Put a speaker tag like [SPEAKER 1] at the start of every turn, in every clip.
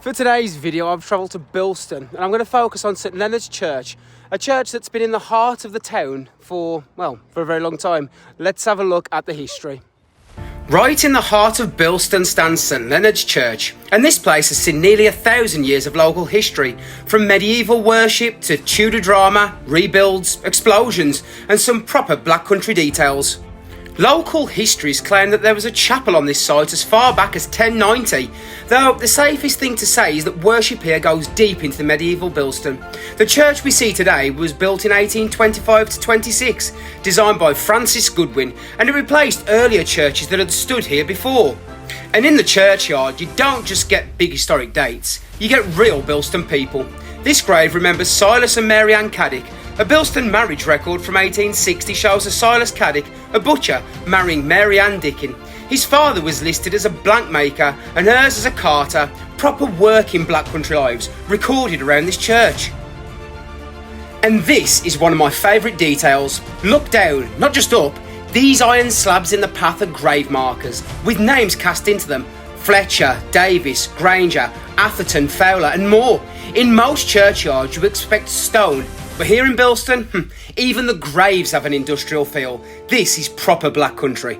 [SPEAKER 1] For today's video, I've travelled to Bilston and I'm going to focus on St Leonard's Church, a church that's been in the heart of the town for a very long time. Let's have a look at the history. Right in the heart of Bilston stands St Leonard's Church, and this place has seen nearly 1,000 years of local history, from medieval worship to Tudor drama, rebuilds, explosions and some proper Black Country details. Local histories claim that there was a chapel on this site as far back as 1090, though the safest thing to say is that worship here goes deep into the medieval Bilston. The church we see today was built in 1825 to 26, designed by Francis Goodwin, and it replaced earlier churches that had stood here before. And in the churchyard, you don't just get big historic dates, you get real Bilston people. This grave remembers Silas and Mary Ann Caddick. A Bilston marriage record from 1860 shows a Silas Caddick, a butcher, marrying Mary Ann Dickin. His father was listed as a blank maker and hers as a carter. Proper working Black Country lives recorded around this church. And this is one of my favourite details. Look down, not just up. These iron slabs in the path are grave markers, with names cast into them. Fletcher, Davis, Granger, Atherton, Fowler and more. In most churchyards you expect stone, but here in Bilston, even the graves have an industrial feel. This is proper Black Country.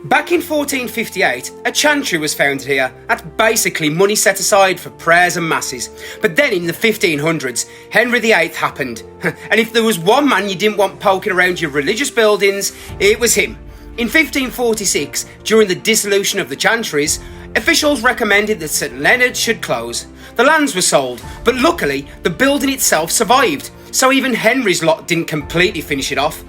[SPEAKER 1] Back in 1458, a chantry was founded here. That's basically money set aside for prayers and masses. But then in the 1500s, Henry VIII happened. And if there was one man you didn't want poking around your religious buildings, it was him. In 1546, during the dissolution of the chantries, officials recommended that St Leonard's should close. The lands were sold, but luckily the building itself survived, so even Henry's lot didn't completely finish it off.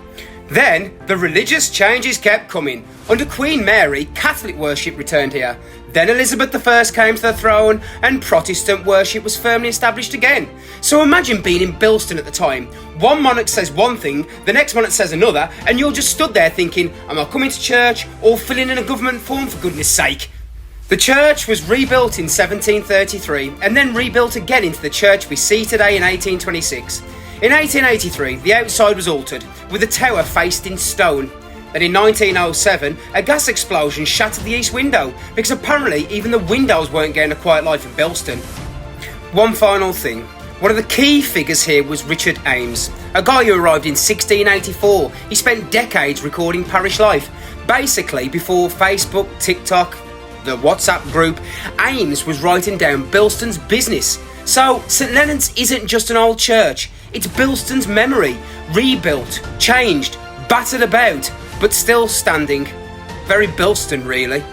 [SPEAKER 1] Then the religious changes kept coming. Under Queen Mary, Catholic worship returned here. Then Elizabeth I came to the throne and Protestant worship was firmly established again. So imagine being in Bilston at the time. One monarch says one thing, the next monarch says another, and you're just stood there thinking, am I coming to church or filling in a government form for goodness sake? The church was rebuilt in 1733 and then rebuilt again into the church we see today in 1826. In 1883, the outside was altered, with the tower faced in stone. Then in 1907, a gas explosion shattered the east window, because apparently even the windows weren't getting a quiet life in Bilston. One final thing. One of the key figures here was Richard Ames, a guy who arrived in 1684. He spent decades recording parish life. Basically, before Facebook, TikTok, the WhatsApp group, Ames was writing down Bilston's business. So St Leonard's isn't just an old church, it's Bilston's memory, rebuilt, changed, battered about, but still standing. Very Bilston really.